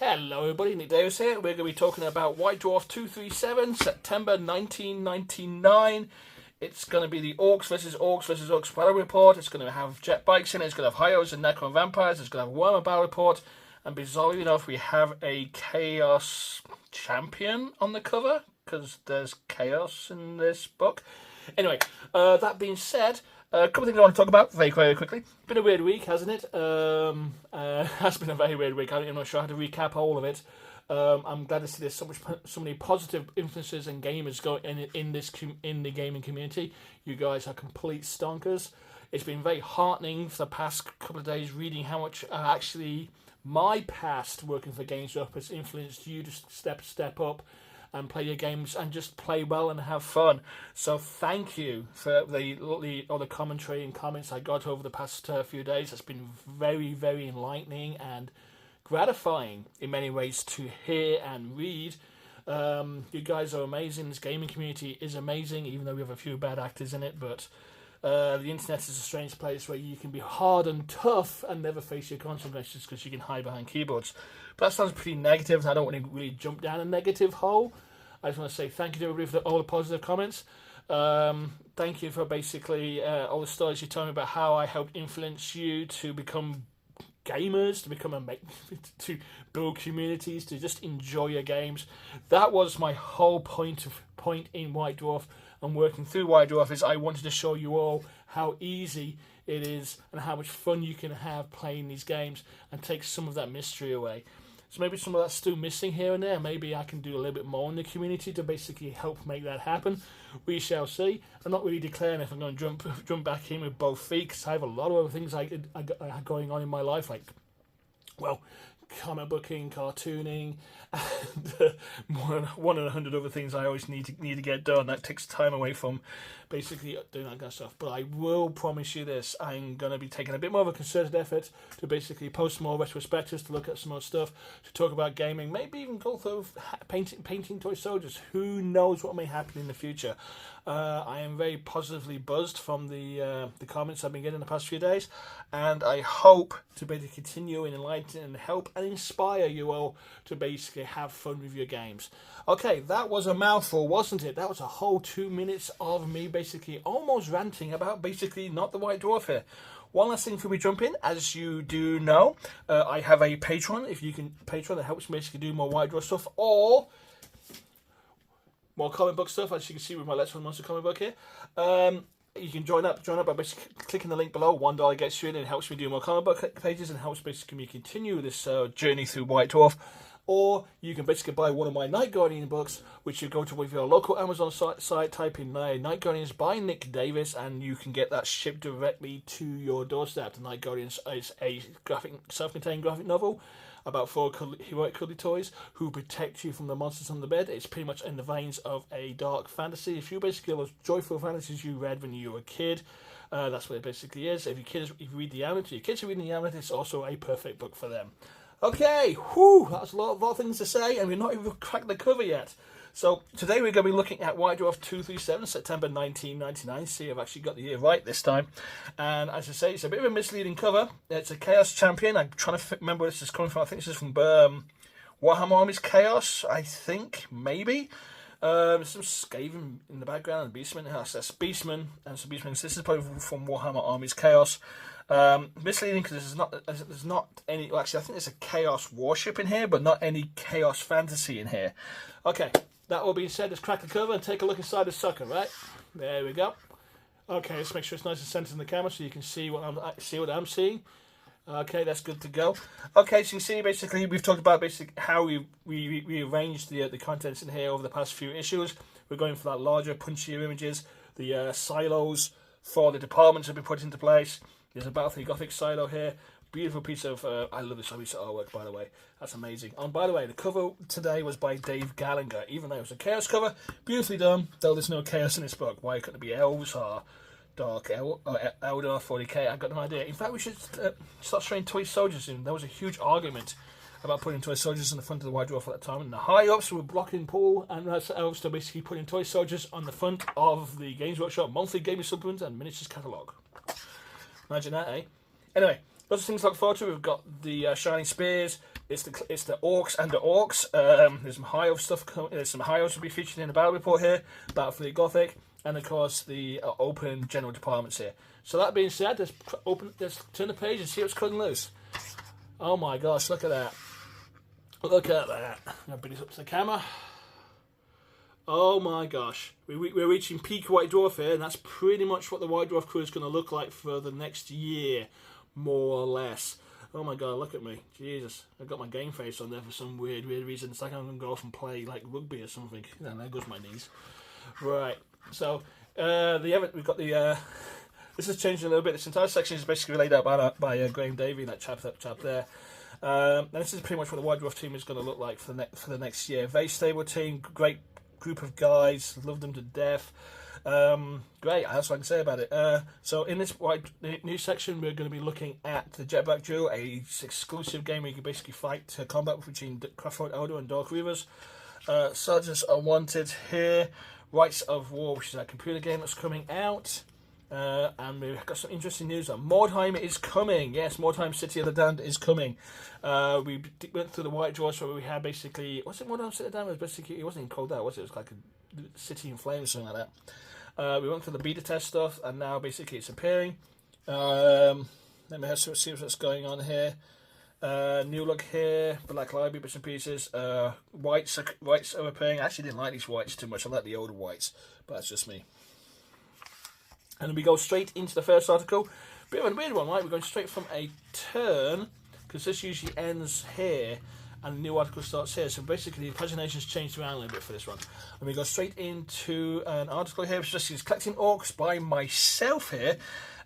Hello everybody, Nick Davis here. We're going to be talking about White Dwarf 237, September 1999. It's going to be the Orcs versus Orcs battle report. It's going to have jet bikes in it, it's going to have Hyos and Necron vampires, it's going to have Warhammer battle report, and bizarrely enough we have a Chaos champion on the cover, because there's Chaos in this book. Anyway, that being said, a couple of things I want to talk about very quickly. Been a weird week, hasn't it? Has been a very weird week. I'm not sure how to recap all of it. I'm glad to see there's so many positive influences and gamers going in the gaming community. You guys are complete stonkers. It's been very heartening for the past couple of days reading how much actually my past working for GameStop has influenced you to step up and play your games and just play well and have fun. So thank you for all the commentary and comments I got over the past few days. It's been very, very enlightening and gratifying in many ways to hear and read. You guys are amazing. This gaming community is amazing, even though we have a few bad actors in it. But the internet is a strange place where you can be hard and tough and never face your consequences because you can hide behind keyboards. But that sounds pretty negative, and I don't want to really jump down a negative hole. I just want to say thank you to everybody for all the positive comments. Thank you for basically all the stories you told me about how I helped influence you to become gamers, to build communities, to just enjoy your games. That was my whole point in White Dwarf and working through White Dwarf, is I wanted to show you all how easy it is and how much fun you can have playing these games and take some of that mystery away. So maybe some of that's still missing here and there. Maybe I can do a little bit more in the community to basically help make that happen. We shall see. I'm not really declaring if I'm going to jump back in with both feet, because I have a lot of other things I have going on in my life, like, well, comic booking, cartooning, and one and 100 other things I always need to get done. That takes time away from basically doing that kind of stuff. But I will promise you this: I'm going to be taking a bit more of a concerted effort to basically post more retrospectives, to look at some more stuff, to talk about gaming, maybe even go through painting toy soldiers. Who knows what may happen in the future? I am very positively buzzed from the comments I've been getting in the past few days, and I hope to basically continue and enlighten and help and inspire you all to basically have fun with your games. Okay, that was a mouthful, wasn't it? That was a whole 2 minutes of me basically almost ranting about basically not the White Dwarf here. One last thing before we jump in, as you do know, I have a Patreon. If you can Patreon, that helps me basically do more White Dwarf stuff or more comic book stuff, as you can see with my Let's Run Monster comic book here. You can join up by basically clicking the link below. $1 gets you in and helps me do more comic book pages and helps basically me continue this journey through White Dwarf. Or you can basically buy one of my Night Guardian books, which you go to with your local Amazon site, type in Night Guardians by Nick Davis, and you can get that shipped directly to your doorstep. The Night Guardians is a self-contained graphic novel about 4 heroic cuddly toys who protect you from the monsters on the bed. It's pretty much in the veins of a dark fantasy. If you basically those joyful fantasies you read when you were a kid, that's what it basically is. If you read the Amlet, your kids are reading the Amlet, it's also a perfect book for them. Okay, whew, that's a lot of things to say, and we're not even cracked the cover yet. So today we're going to be looking at White Dwarf 237, September 1999. See, I've actually got the year right this time. And as I say, it's a bit of a misleading cover. It's a Chaos champion. I'm trying to remember where this is coming from. I think this is from Warhammer Armies Chaos, I think, maybe. Some Skaven in the background, and Beastman. That's Beastman, and some Beastman. This is probably from Warhammer Armies Chaos. Misleading because there's not any. Well, actually, I think there's a Chaos warship in here, but not any Chaos fantasy in here. Okay, that all being said, let's crack the cover and take a look inside the sucker. Right there we go. Okay, let's make sure it's nice and centered in the camera so you can see what I'm seeing. Okay, that's good to go. Okay, so you see, basically, we've talked about how we rearranged the contents in here over the past few issues. We're going for that larger, punchier images. The silos for the departments have been put into place. There's a Battlefield Gothic silo here. Beautiful piece of... I love this piece of artwork, by the way. That's amazing. And by the way, the cover today was by Dave Gallagher. Even though it was a Chaos cover, beautifully done. Though there's no Chaos in this book. Why couldn't it be elves or Dark Eldar 40k? I've got no idea. In fact, we should start showing toy soldiers in. There was a huge argument about putting toy soldiers in the front of the White Dwarf at that time. And the high-ups were blocking Paul and elves to basically putting toy soldiers on the front of the Games Workshop monthly gaming supplements and miniatures catalogue. Imagine that, eh? Anyway, lots of things to look forward to. We've got the Shining Spears, It's the Orcs and the Orks. There's some high elf stuff. There's some high elves will be featured in the battle report here. Battlefield Gothic, and of course the open general departments here. So that being said, let's turn the page and see what's cutting loose. Oh my gosh, look at that! Look at that! I'm gonna bring this up to the camera. Oh my gosh, we're reaching peak White Dwarf here, and that's pretty much what the White Dwarf crew is going to look like for the next year, more or less. Oh my god, look at me. Jesus. I've got my game face on there for some weird reason. It's like I'm going to go off and play like rugby or something. You know, there goes my knees. Right. So, we've got the... this has changed a little bit. This entire section is basically laid out by Graham Davey, that chap there. And this is pretty much what the White Dwarf team is going to look like for the next year. Very stable team, great group of guys, love them to death. Great, that's what I can say about it. So in this new section, we're going to be looking at the Jetpack Duel, a exclusive game where you can basically fight combat between Craftworld Eldar and Dark Reavers. Sergeants are wanted here. Rights of War, which is a computer game that's coming out. And we've got some interesting news on Mordheim is coming. Yes, Mordheim City of the Damned is coming. We went through the White Dwarfs where we had basically... Was it Mordheim City of the Damned? It was basically... It wasn't even called out, was it? It was like a city in flames or something like that. We went through the beta test stuff, and now basically it's appearing. Let me see what's going on here. New look here, Black Library, bits and pieces. Whites are appearing. I actually didn't like these whites too much. I like the older whites, but that's just me. And then we go straight into the first article. Bit of a weird one, right? We're going straight from a turn, because this usually ends here, and the new article starts here. So basically, the pagination's changed around a little bit for this one. And we go straight into an article here, which just is Collecting Orcs by myself here.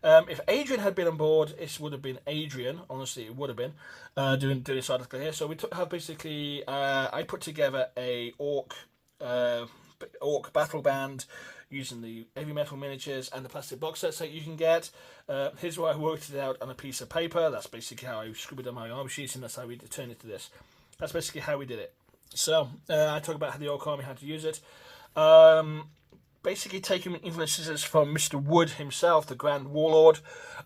If Adrian had been on board, it would have been Adrian. Honestly, it would have been doing this article here. So we have basically, I put together a Orc battle band using the heavy metal miniatures and the plastic box sets that you can get. Here's where I worked it out on a piece of paper. That's basically how I scribbled on my arm sheets, and that's how we turned it to this. That's basically how we did it. So, I talk about how the Orc army, how to use it. Basically taking influences from Mr. Wood himself, the Grand Warlord.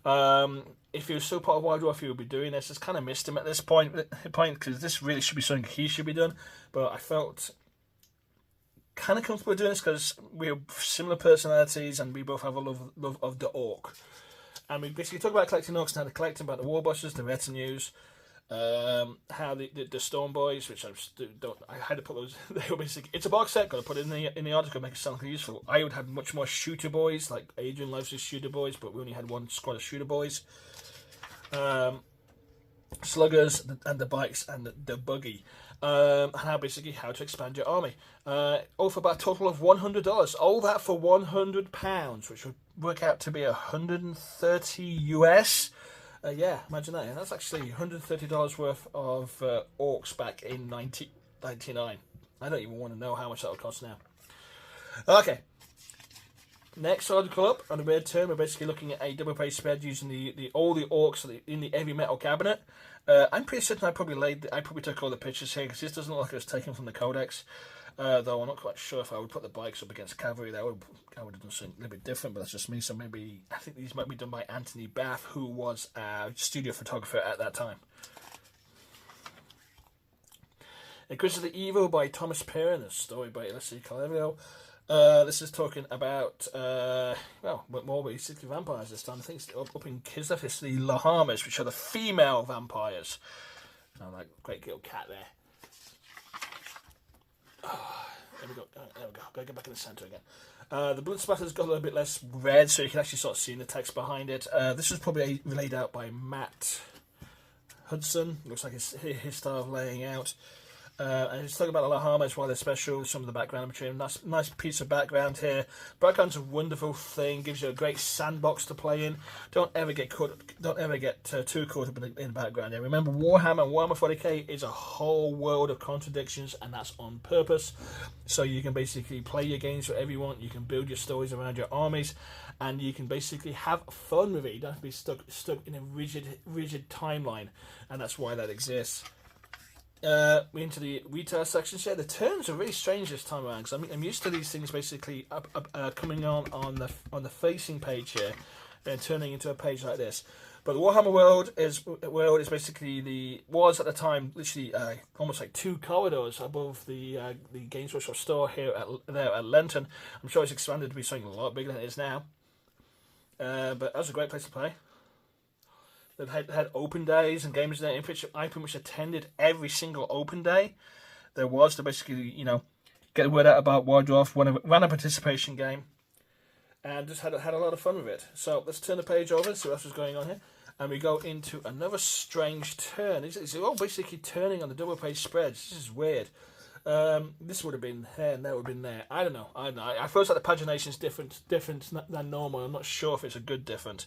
If he was still part of White Dwarf, he would be doing this. It's kind of missed him at this point, because this really should be something he should be doing. But I felt kind of comfortable doing this because we have similar personalities and we both have a love of the Orc. And we basically talk about collecting Orcs and how to collect them, about the Warbusters, the Retinues, how the Storm Boys, which I had to put those. They were basically, it's a box set. Got to put it in the article, make it sound useful. I would have much more Shooter Boys, like Adrian loves his Shooter Boys, but we only had one squad of Shooter Boys. Sluggers and the Bikes and the Buggy. And how to expand your army. All for about a total of $100. All that for £100, which would work out to be $130 US. Yeah, imagine that. And that's actually $130 worth of Orcs back in 1999. I don't even want to know how much that would cost now. Okay. Next article up on the weird term, we're basically looking at a double page spread using all the Orcs in the heavy metal cabinet. I'm pretty certain I probably took all the pictures here because this doesn't look like it was taken from the Codex. Though I'm not quite sure if I would put the bikes up against cavalry. I would have done something a little bit different, but that's just me. So maybe I think these might be done by Anthony Bath, who was a studio photographer at that time. Increase of the Evil by Thomas Perrin, a story by Alessi Calevio. This is talking about, more basically vampires this time. I think it's up in Kislev, it's the Lahamas, which are the female vampires. Oh, like, great little cat there. Oh, there we go. Gotta get back in the centre again. The blood splatter's got a little bit less red, so you can actually sort of see the text behind it. This was probably laid out by Matt Hudson. Looks like his style of laying out. And he's talking about the Lahamas, why they're special, some of the background material. Nice piece of background here. Background's a wonderful thing, gives you a great sandbox to play in. Don't ever get too caught up in the background here. Remember, Warhammer and Warhammer 40k is a whole world of contradictions, and that's on purpose. So you can basically play your games whatever you want. You can build your stories around your armies, and you can basically have fun with it. You don't have to be stuck in a rigid timeline, and that's why that exists. We're into the retail section here. The turns are really strange this time around because I'm used to these things basically coming on the facing page here and turning into a page like this. But the Warhammer world is basically was at the time literally almost like 2 corridors above the Games Workshop store here at Lenton. I'm sure it's expanded to be something a lot bigger than it is now. But that was a great place to play. They had open days and games there. In which I pretty much attended every single open day there was to basically get the word out about White Dwarf. Ran a participation game. And just had a lot of fun with it. So let's turn the page over, see what else is going on here. And we go into another strange turn. It's all basically turning on the double page spreads. This is weird. This would have been here and that would have been there. I don't know. I feel like the pagination is different than normal. I'm not sure if it's a good different.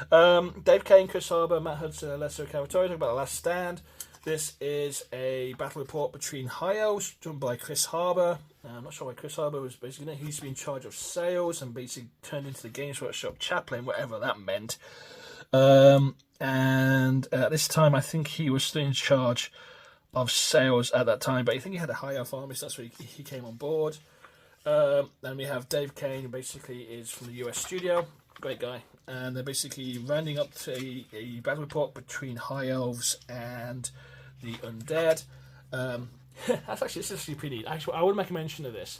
Dave Kane, Chris Harbour, Matt Hudson, Alessio Cavatori talking about The Last Stand. This is a battle report between High Elves, done by Chris Harbour. I'm not sure why Chris Harbour was basically. He used to be in charge of sales and basically turned into the Games Workshop chaplain, whatever that meant. And at this time, I think he was still in charge of sales at that time, but I think he had a High Elf army, so that's where he came on board. Then we have Dave Kane, who basically is from the US studio. Great guy. And they're basically rounding up to a battle report between High Elves and the Undead. This is pretty neat. Actually, I would make a mention of this.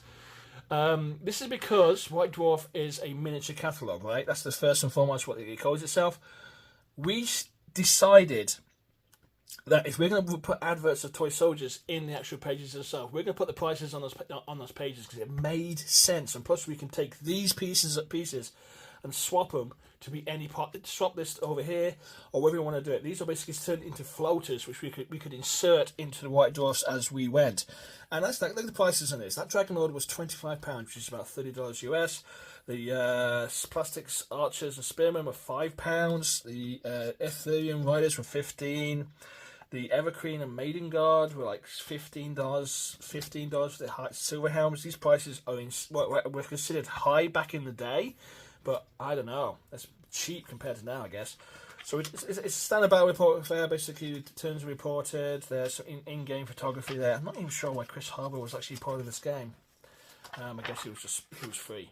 This is because White Dwarf is a miniature catalogue, right? That's the first and foremost what it calls itself. We decided that if we're going to put adverts of toy soldiers in the actual pages themselves, we're going to put the prices on those pages because it made sense. And plus, we can take these pieces and swap them to be any part. Swap this over here, or wherever we want to do it. These are basically turned into floaters, which we could insert into the White Dwarfs as we went. And that's like, look at the prices on this. That Dragon Lord was £25, which is about $30 US. The plastics archers and spearmen were £5. The Ethereum riders were $15. The Evergreen and Maiden Guard were like $15 for the silver helms. These prices were considered high back in the day, but I don't know. That's cheap compared to now, I guess. So it's a standard battle report fair. Basically, the turns are reported. There's some in-game photography there. I'm not even sure why Chris Harbour was actually part of this game. I guess he was free.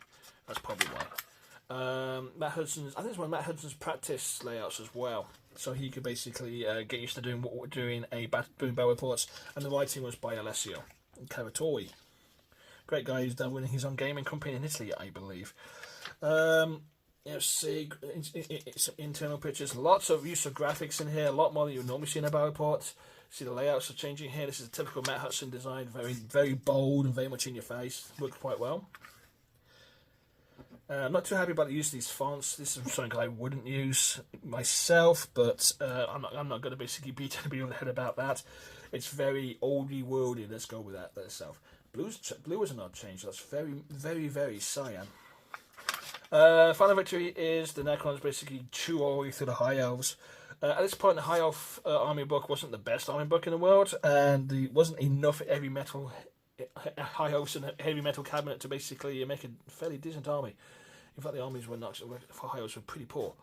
That's probably why. Matt Hudson's, I think it's one of Matt Hudson's practice layouts as well. So he could basically get used to doing battle reports. And the writing was by Alessio Cavatori. Great guy who's done winning his own gaming company in Italy, I believe. See, some internal pictures. Lots of use of graphics in here. A lot more than you would normally see in a battle report. See the layouts are changing here. This is a typical Matt Hudson design. Very, very bold and very much in your face. Worked quite well. I'm not too happy about the use of these fonts. This is something I wouldn't use myself, but I'm not going to basically beat anybody on the head about that. It's very oldie worldy. Let's go with that itself. Blue was an odd change. That's very, very, very cyan. Final victory is the Necrons basically chew all the way through the High Elves. At this point, the High Elf army book wasn't the best army book in the world, and there wasn't enough heavy metal High Elves and heavy metal cabinet to basically make a fairly decent army. In fact, the armies for High Elves were pretty poor.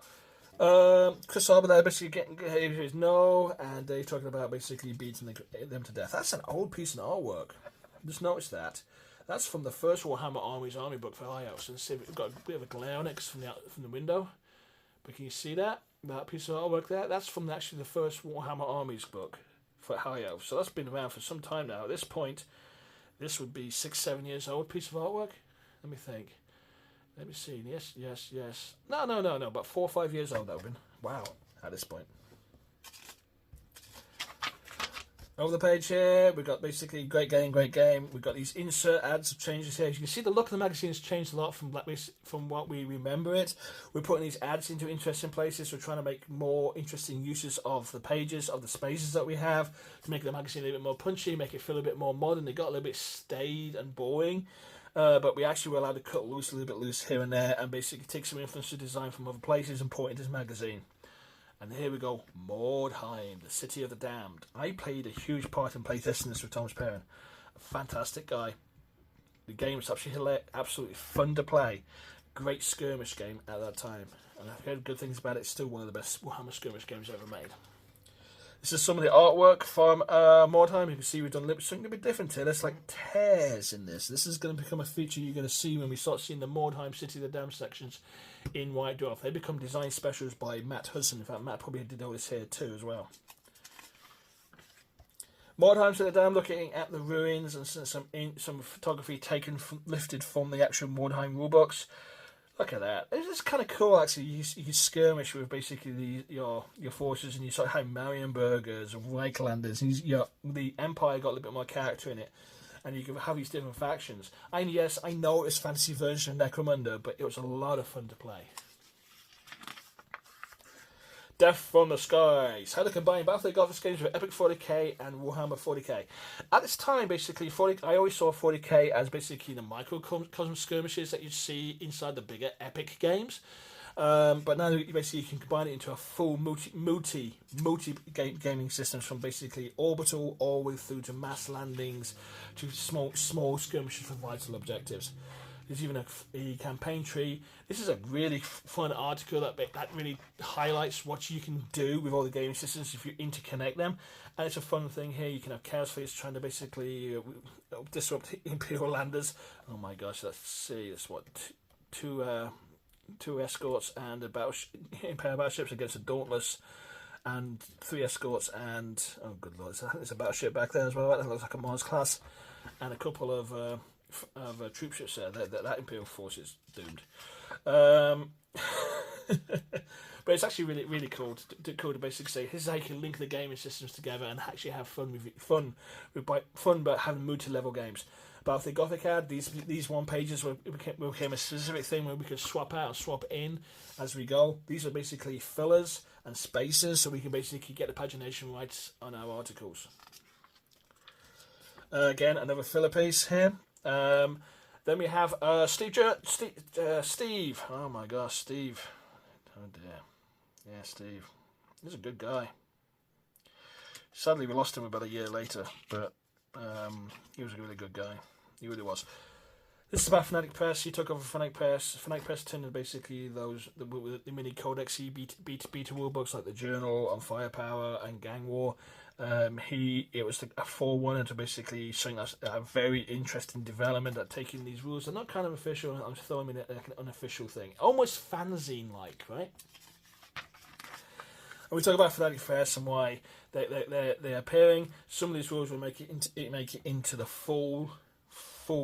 Chris Harbour there basically getting his no, and they're talking about basically beating them to death. That's an old piece of artwork. Just noticed that. That's from the first Warhammer Armies army book for High Elves. And see, we've got a bit of a glare on it from the window. But can you see that piece of artwork there? That's from the first Warhammer Armies book for High Elves. So that's been around for some time now. At this point, this would be 6-7 years old piece of artwork. Let me think. Let me see. Yes. No. About 4 or 5 years old, that would have been. Wow, at this point. Over the page here, we've got basically great game. We've got these insert ads of changes here. As you can see, the look of the magazine has changed a lot from what we remember it. We're putting these ads into interesting places. We're trying to make more interesting uses of the pages, of the spaces that we have, to make the magazine a little bit more punchy, make it feel a bit more modern. They got a little bit staid and boring. But we actually were allowed to cut loose, a little bit loose here and there, and basically take some influence to design from other places and put it into this magazine. And here we go, Mordheim, the City of the Damned. I played a huge part in playtesting this with Thomas Perrin. A fantastic guy. The game was absolutely fun to play. Great skirmish game at that time. And I've heard good things about it. It's still one of the best Warhammer skirmish games ever made. This is some of the artwork from Mordheim. You can see we've done something a bit different here. There's like tears in this. This is going to become a feature you're going to see when we start seeing the Mordheim City of the Damned sections in White Dwarf. They become design specials by Matt Hudson. In fact, Matt probably did all this here too as well. Mordheim City of the Damned, looking at the ruins and some photography lifted from the actual Mordheim rulebooks. Look at that. It's kind of cool, actually. You can skirmish with basically your forces, and you sort of have Marienburgers, Reichlanders. The Empire got a little bit more character in it, and you can have these different factions. And yes, I know it's fantasy version of Necromunda, but it was a lot of fun to play. Death from the Skies. How to combine Battle Gothic games with Epic 40k and Warhammer 40k. At this time, basically, I always saw 40k as basically the microcosm skirmishes that you see inside the bigger Epic games. But now you can combine it into a full gaming system, from basically orbital all the way through to mass landings to small skirmishes for vital objectives. There's even a campaign tree. This is a really fun article that really highlights what you can do with all the game systems if you interconnect them. And it's a fun thing here. You can have Chaos Fleets trying to basically disrupt Imperial landers. Oh my gosh, let's see. It's what, two escorts and Imperial battleships against a Dauntless, and 3 escorts and, oh good lord, there's a battleship back there as well. That looks like a Mars class, and a couple of troop ships there. That Imperial force is doomed. But it's actually really cool to basically say, this is how you can link the gaming systems together and actually have fun but having multi-level games. But if the Gothic had these one pages became a specific thing where we could swap out and swap in as we go. These are basically fillers and spaces, so we can basically get the pagination rights on our articles. Again, another filler piece here. Then we have Steve. Oh my gosh, Steve. Oh dear. Yeah, Steve. He's a good guy. Sadly, we lost him about a year later, but he was a really good guy. He really was. This is about Fnatic Press. He took over Fnatic Press. Fnatic Press turned basically the mini codexy beta rulebooks like the Journal on Firepower and Gang War. It was a forerunner to basically something that's a very interesting development at taking these rules. They're not kind of official. I'm throwing them in like an unofficial thing, almost fanzine-like, right? And we talk about Fnatic Press and why they're appearing. Some of these rules will make it into the full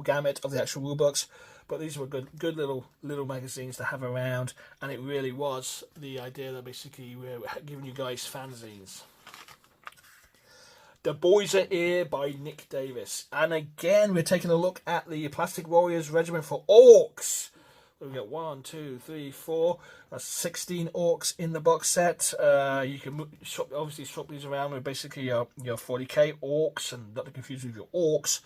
gamut of the actual rulebooks, but these were good little magazines to have around, and it really was the idea that basically we're giving you guys fanzines. The Boys Are Here by Nick Davis, and again we're taking a look at the Plastic Warriors Regiment for Orcs. We got 1, 2, 3, 4. That's 16 Orcs in the box set. You can obviously swap these around with basically your 40k Orcs, and not to confuse with your Orcs,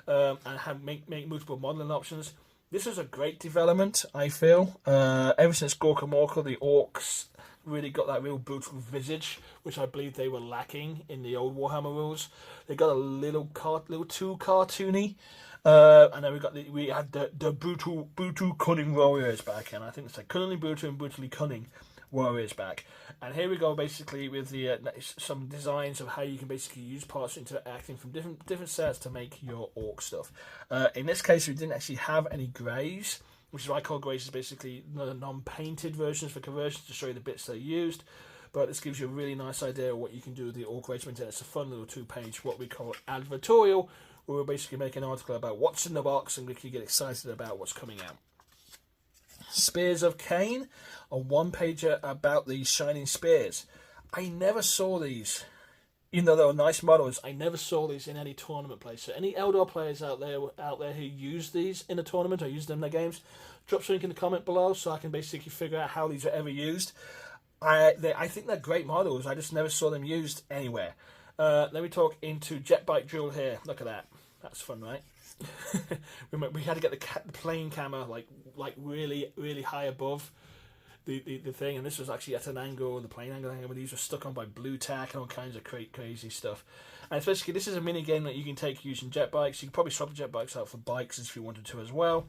and make multiple modelling options. This is a great development, I feel. Ever since Gorka Morkel, the Orcs really got that real brutal visage, which I believe they were lacking in the old Warhammer rules. They got a little too cartoony. And then we had the brutal cunning warriors back, and I think it's like cunningly brutal and brutally cunning warriors back. And here we go, basically with the some designs of how you can basically use parts interacting from different sets to make your orc stuff. In this case, we didn't actually have any greys, which is why I call greys is basically non-painted versions for conversions to show you the bits they used. But this gives you a really nice idea of what you can do with the orc regiment, and it's a fun little 2-page what we call advertorial, where we'll basically make an article about what's in the box and we can get excited about what's coming out. Spears of Cain, a 1-pager about these shining spears. I never saw these, even though they were nice models. I never saw these in any tournament play. So any Eldar players out there who use these in a tournament or use them in their games, drop something in the comment below so I can basically figure out how these were ever used. I think they're great models. I just never saw them used anywhere. Let me talk into jet bike drill here. Look at that. That's fun, right? We had to get the plane camera like really high above the thing, and this was actually at an angle, the plane angle, and these were stuck on by blue tack and all kinds of crazy stuff. And especially, this is a mini game that you can take using jet bikes. You can probably swap the jet bikes out for bikes if you wanted to as well.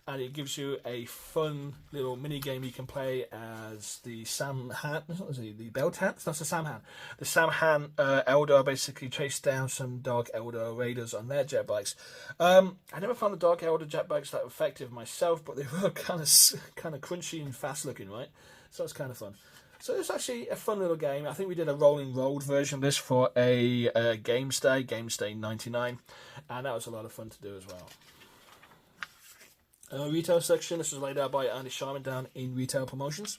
and it gives you a fun little mini game you can play as the Sam Han. What was he? The Belt Han? That's the Sam Han. The Sam Han Eldar basically chase down some Dark Eldar raiders on their jet bikes. I never found the Dark Eldar jet bikes that effective myself, but they were kind of crunchy and fast looking, right? So it's kind of fun. So it's actually a fun little game. I think we did a rolling road version of this for a Games Day 99, and that was a lot of fun to do as well. Retail section. This was laid out by Andy Sharman down in Retail Promotions.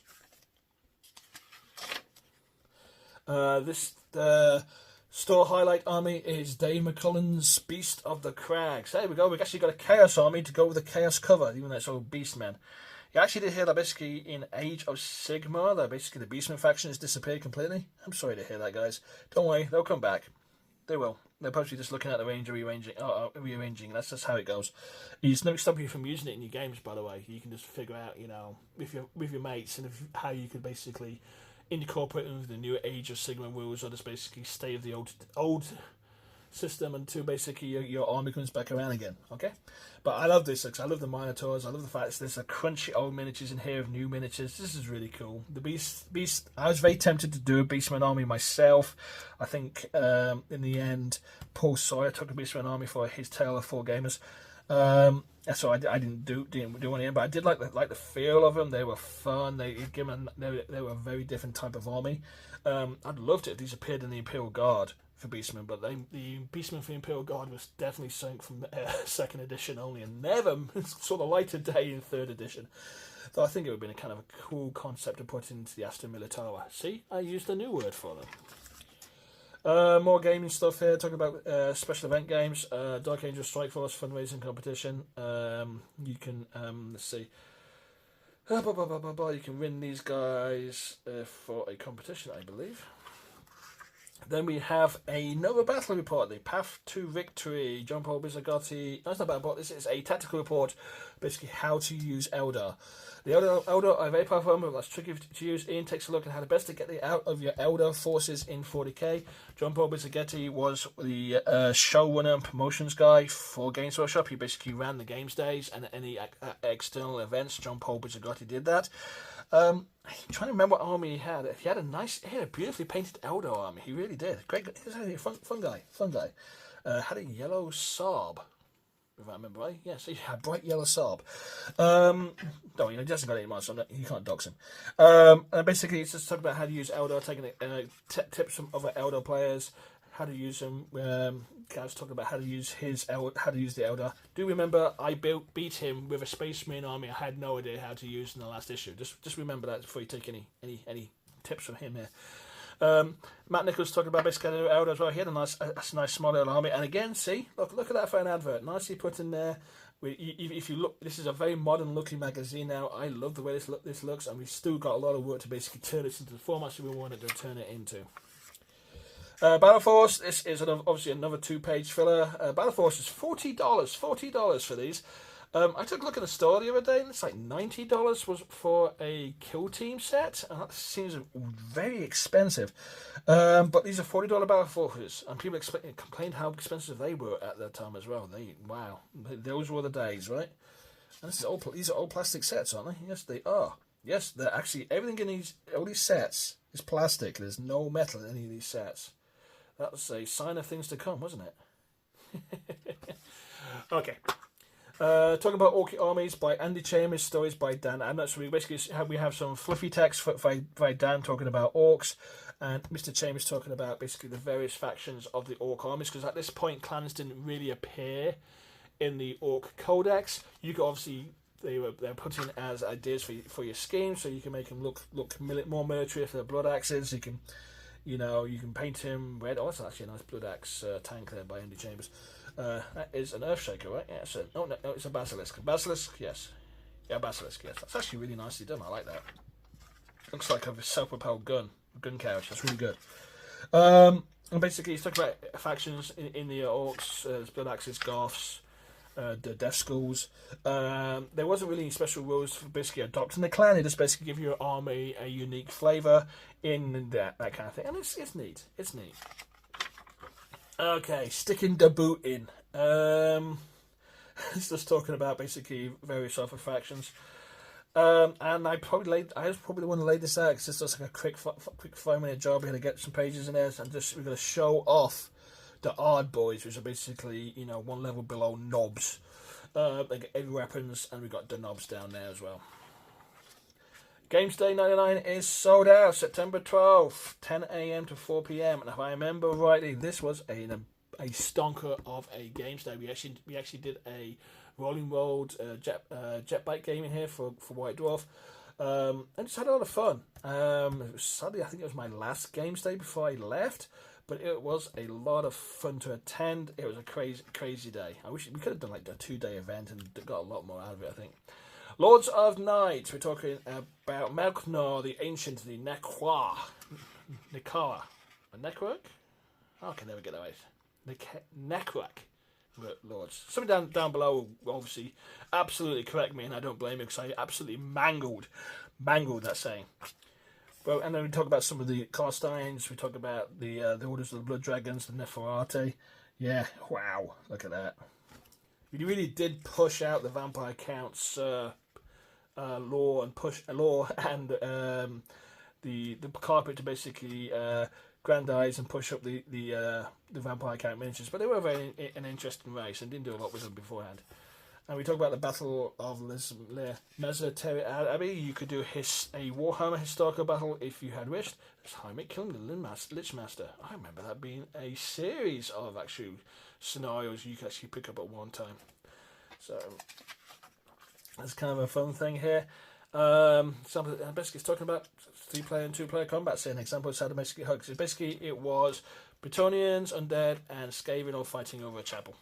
The store highlight army is Dave McCullen's Beast of the Crags. There we go. We've actually got a Chaos army to go with the Chaos cover, even though it's all Beastmen. You actually did hear that basically in Age of Sigmar, that basically the Beastman faction has disappeared completely. I'm sorry to hear that, guys. Don't worry, they'll come back. They will. They're probably just looking at the range and rearranging. That's just how it goes. It's no stop you from using it in your games, by the way. You can just figure out, with your mates, and how you could basically incorporate them with the new Age of Sigmar rules, or just basically stay with the old system until basically your army comes back around again. Okay, but I love this because I love the Minotaurs. I love the fact that there's a crunchy old miniatures in here of new miniatures. This is really cool. The Beast. I was very tempted to do a Beastman army myself. I think in the end, Paul Sawyer took a Beastman army for his Tale of Four Gamers. So I didn't do any, but I did like the feel of them. They were fun. They were a very different type of army. I'd loved it if these appeared in the Imperial Guard for Beastmen, but the Beastmen for the Imperial Guard was definitely sunk from 2nd edition only, and never saw the light of day in 3rd edition. Though I think it would have been a kind of a cool concept to put into the Astra Militara. See, I used a new word for them. More gaming stuff here, talking about special event games. Dark Angel Strike Force fundraising competition. You can, let's see. You can win these guys for a competition, I believe. Then we have another battle report, the Path to Victory. John Paul Bizzagotti. No, it's not a battle report. This is a tactical report, basically how to use Eldar. The Eldar are very powerful armor that's tricky to use. Ian takes a look at how to best to get out of your Eldar forces in 40k. John Paul Bizzagotti was the showrunner and promotions guy for Games Workshop. He basically ran the games days and any external events. John Paul Bizzagotti did that. I'm trying to remember what army he had. He had a beautifully painted Eldar army. He really did. Great, he's a fun guy. Had a yellow Saab, if I remember right. Yes, he had bright yellow Saab. No, he doesn't got any more, so you can't dox him. And basically, it's just talking about how to use Eldar, taking tips from other Eldar players, how to use them. Gav's talking about how to use the Eldar. Do remember, I beat him with a Space Marine army I had no idea how to use in the last issue. Just remember that before you take any tips from him here. Matt Nichols talking about basically Eldar as well. He had a nice small little army, and again, see, look at that for an advert, nicely put in there. If you look, this is a very modern looking magazine now. I love the way this looks, and we've still got a lot of work to basically turn this into the format we wanted to turn it into. Battle Force, this is obviously another 2-page filler. Battle Force is $40 for these. I took a look at the store the other day, and it's like $90 was for a Kill Team set, and that seems very expensive. But these are $40 Battle Forces, and people complained how expensive they were at that time as well. Wow, those were the days, right? And these are all plastic sets, aren't they? Yes, they are. Yes, they're actually, everything in all these sets is plastic. There's no metal in any of these sets. That was a sign of things to come, wasn't it? Okay. Talking about Orc armies by Andy Chambers, stories by Dan Adnott. So we have some fluffy text by Dan talking about Orcs, and Mr. Chambers talking about basically the various factions of the Orc armies, because at this point clans didn't really appear in the Orc Codex. You could obviously they're put in as ideas for your scheme, so you can make them look more military if they're blood axes. You can paint him red. Oh, that's actually a nice blood axe tank there by Andy Chambers. That is an Earthshaker, right? Yeah, no, it's a Basilisk. Basilisk, yes. Yeah, Basilisk, yes. That's actually really nicely done. I like that. Looks like a self-propelled gun carriage. That's really good. And basically, he's talking about factions in the Orcs. There's blood axes, Goths, the Death Schools. There wasn't really any special rules for basically adopting the clan. It just basically give your army a unique flavour in that kind of thing. And it's neat. It's neat. Okay, sticking the boot in. It's just talking about basically various other factions. And I was probably the one who laid this out because it's just like a quick 5-minute job. We had to get some pages in there and we're going to show off the Ard boys, which are basically, you know, one level below knobs. They get heavy weapons, and we got the knobs down there as well. Games Day 99 is sold out September 12th, 10 a.m. to 4 p.m. And if I remember rightly, this was a stonker of a Games Day. We actually did a Rolling Road jet bike game in here for White Dwarf. And just had a lot of fun. Sadly, I think it was my last Games Day before I left. But it was a lot of fun to attend. It was a crazy day. I wish we could have done like a 2-day event and got a lot more out of it, I think. Lords of Night. We're talking about Melknor, the Ancient, the Nekwa. Nekara. A Nekruk? Oh, I can never get that right. Nekruk. Lords. Somebody down below will obviously absolutely correct me, and I don't blame you because I absolutely mangled that saying. Well, and then we talk about some of the Carsteins. We talk about the Orders of the Blood Dragons, the Neferate. Yeah, wow, look at that. We really did push out the Vampire Count's lore and the carpet to basically grandize and push up the Vampire Count miniatures. But they were an interesting race and didn't do a lot with them beforehand. And we talk about the Battle of Mesoteri Abbey. You could do a Warhammer historical battle if you had wished. There's Jaime killing the Lichmaster. I remember that being a series of actual scenarios you could actually pick up at one time. So that's kind of a fun thing here. Basically, it's talking about 3-player and 2-player combat. Say an example of how to basically hug. So basically, it was Bretonnians, Undead, and Skaven all fighting over a chapel.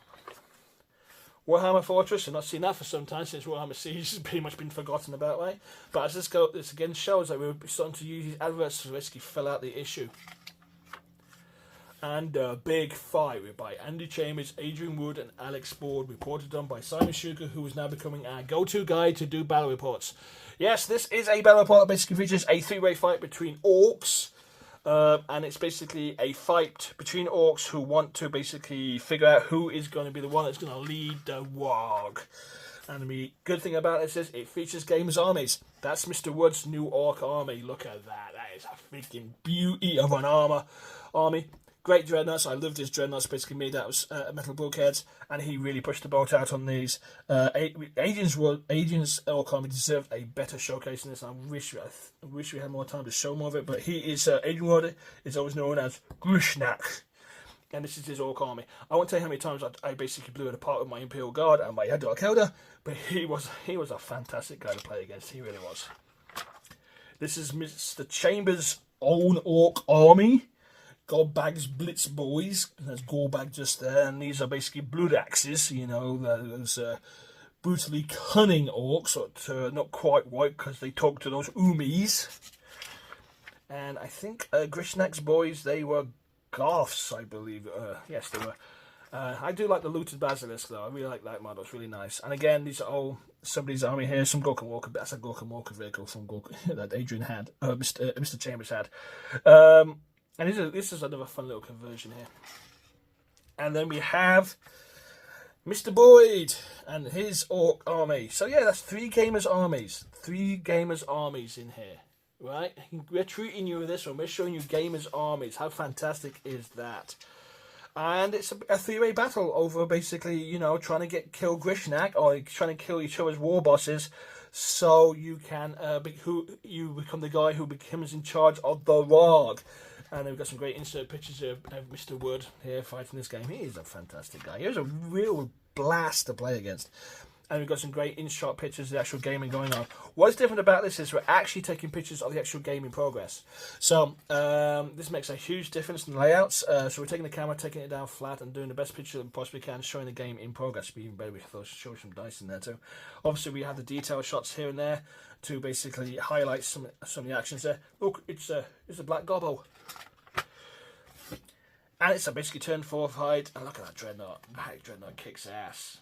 Warhammer Fortress, I've not seen that for some time since Warhammer Siege has pretty much been forgotten about, right? But as this again shows that we're starting to use these adverts to basically fill out the issue. And a big fight by Andy Chambers, Adrian Wood, and Alex Board, reported on by Simon Shuker, who is now becoming our go-to guy to do battle reports. Yes, this is a battle report that basically features a 3-way fight between Orcs. And it's basically a fight between Orcs who want to basically figure out who is going to be the one that's going to lead the warg. And the good thing about this is it features Gamers Armies. That's Mr. Wood's new Orc army. Look at that. That is a freaking beauty of an army. Great dreadnoughts. I love his dreadnoughts, basically made out of metal bulkheads, and he really pushed the boat out on these. Agents Orc army deserved a better showcase in this. I wish we had more time to show more of it, but he is Adrian Wood is always known as Grushnak, and this is his Orc army. I won't tell you how many times I basically blew it apart with my Imperial Guard and my Eldar Kelder, but he was a fantastic guy to play against. He really was. This is Mr. Chambers' own Orc army. Goldbag's Blitz Boys, and there's Goldbag just there, and these are basically blood axes, you know, those brutally cunning orcs, but not quite white because they talk to those Umis. And I think Grishnak's boys, they were Goths, I believe. Yes, they were. I do like the Looted Basilisk, though. I really like that model. It's really nice. And again, these are all somebody's army here. Some Gorka Walker. That's a Gorka Walker vehicle from Gorka that Adrian had. Mr. Chambers had. And this is another fun little conversion here. And then we have Mr. Boyd and his Orc army. So yeah, that's 3 Gamers armies. 3 Gamers armies in here. Right? We're treating you with this one. We're showing you Gamers armies. How fantastic is that? And it's a 3-way battle over basically, you know, trying to kill Grishnak or trying to kill each other's war bosses. So you can you become the guy who becomes in charge of the Warg. And we've got some great insert pictures of Mr. Wood here fighting this game. He is a fantastic guy. He was a real blast to play against. And we've got some great in-shot pictures of the actual gaming going on. What's different about this is we're actually taking pictures of the actual game in progress. So this makes a huge difference in the layouts. So we're taking the camera, taking it down flat, and doing the best picture that we possibly can, showing the game in progress. It'd be even better if we show some dice in there too. Obviously, we have the detail shots here and there to basically highlight some of the actions there. Look, it's a black gobbo. And it's a basically turn 4 fight. And look at that Dreadnought. That Dreadnought kicks ass.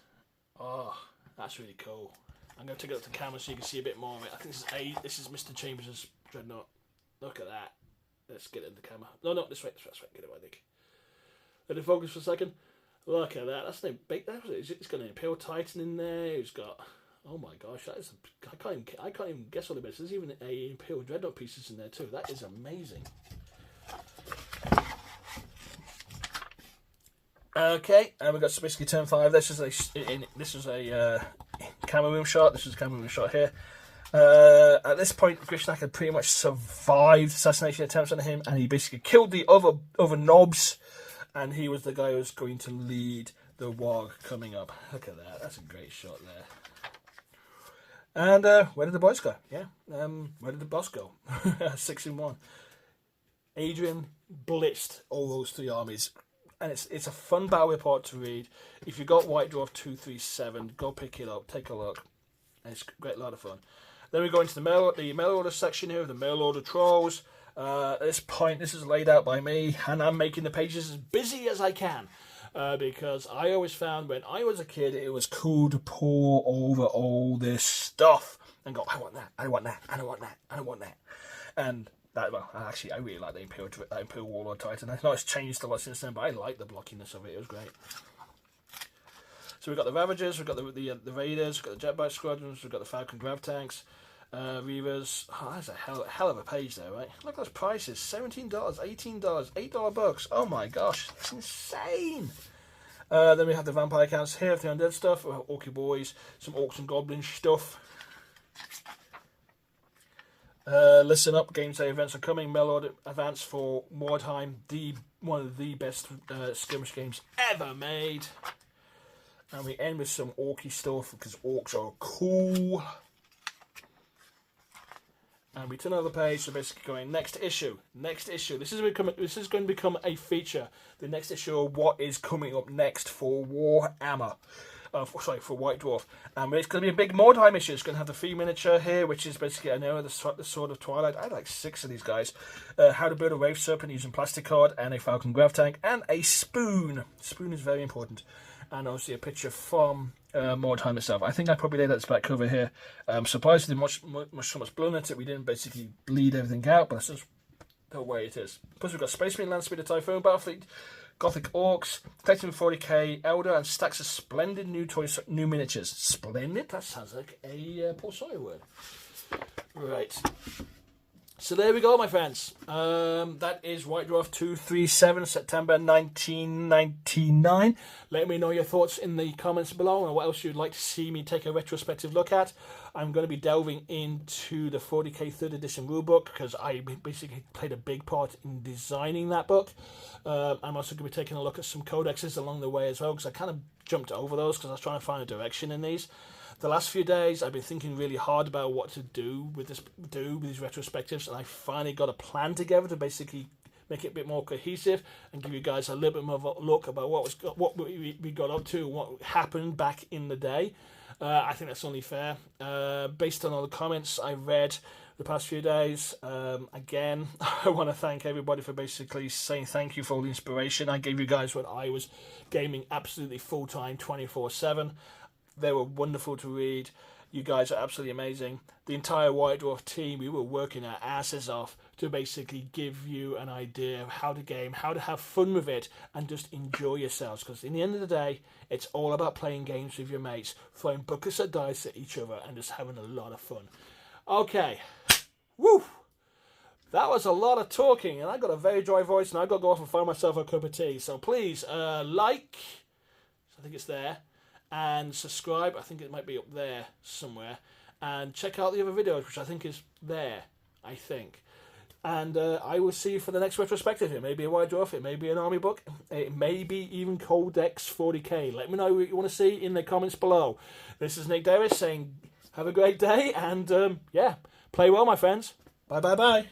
Oh, that's really cool. I'm going to take it up to the camera so you can see a bit more of it. I think this is Mr. Chambers' Dreadnought. Look at that. Let's get it in the camera. No, this way. Get it right, Nick. Let it focus for a second. Look at that. That's no big. It's got an Imperial Titan in there. It's got. Oh my gosh, that is. I can't even guess what it is. There's even a Imperial Dreadnought pieces in there too. That is amazing. Okay, and we've got basically turn 5. This is a camera room shot. This is a camera room shot here. At this point, Grishnak had pretty much survived assassination attempts on him, and he basically killed the other knobs, and he was the guy who was going to lead the warg coming up. Look at that. That's a great shot there. And where did the boys go? Yeah. Where did the boss go? 6 in 1. Adrian blitzed all those 3 armies. And it's a fun battle report to read. If you got White Dwarf 237, go pick it up, take a look. And it's a great lot of fun. Then we go into the mail order section here of the mail order trolls. At this point, this is laid out by me, and I'm making the pages as busy as I can. Because I always found when I was a kid, it was cool to pour over all this stuff and go, I want that, I want that, I don't want that, I don't want that. And that, well, actually, I really like the Imperial Warlord Titan. I know it's changed a lot since then, but I like the blockiness of it. It was great. So we've got the Ravagers, we've got the Raiders, we've got the Jetbike Squadrons, we've got the Falcon Grav Tanks, Reavers. Oh, that's a hell of a page there, right? Look at those prices. $17, $18, $8 bucks. Oh my gosh, that's insane. Then we have the Vampire Counts here, the Undead stuff, Orky Boys, some Orcs and Goblins stuff. Listen up, Games Day events are coming. Mail order advance for Mordheim, one of the best skirmish games ever made. And we end with some Orky stuff because Orcs are cool. And we turn another page, so basically going next issue. This is going to become a feature. The next issue of what is coming up next for Warhammer. For White Dwarf. It's going to be a big Mordheim issue. It's going to have the free miniature here, which is basically, I know, the Sword of Twilight. I had like 6 of these guys. How to build a Wraith Serpent using plastic card, and a Falcon Grav Tank, and a spoon. Spoon is very important. And obviously a picture from Mordheim itself. I think I probably laid that back over here. Surprisingly, so much blood at it, we didn't basically bleed everything out, but that's just the way it is. Plus we've got Space Marine, Land Speeder, Typhoon, Battlefleet, Gothic Orcs, Titan 40k, Eldar, and stacks of splendid new miniatures. Splendid? That sounds like a Paul Sawyer word. Right. So there we go, my friends. That is White Dwarf 237, September 1999. Let me know your thoughts in the comments below and what else you'd like to see me take a retrospective look at. I'm going to be delving into the 40k 3rd edition rulebook because I basically played a big part in designing that book. I'm also going to be taking a look at some codexes along the way as well because I kind of jumped over those because I was trying to find a direction in these. The last few days, I've been thinking really hard about what to do with these retrospectives, and I finally got a plan together to basically make it a bit more cohesive and give you guys a little bit more of a look about what we got up to, what happened back in the day. I think that's only fair. Based on all the comments I read the past few days, again, I want to thank everybody for basically saying thank you for all the inspiration I gave you guys when I was gaming absolutely full-time 24/7. They were wonderful to read. You guys are absolutely amazing. The entire White Dwarf team, we were working our asses off to basically give you an idea of how to game, how to have fun with it, and just enjoy yourselves. Because in the end of the day, it's all about playing games with your mates, throwing buckets of dice at each other, and just having a lot of fun. Okay. Woo! That was a lot of talking, and I got a very dry voice, and I've got to go off and find myself a cup of tea. So please, like, I think it's there, and subscribe. I think it might be up there somewhere. And check out the other videos, which I think is there, I think. And I will see you for the next retrospective. It may be a White Dwarf, it may be an army book, it may be even Codex 40k. Let me know what you want to see in the comments below. This is Nick Davis saying have a great day, and yeah, play well, my friends. Bye, bye, bye.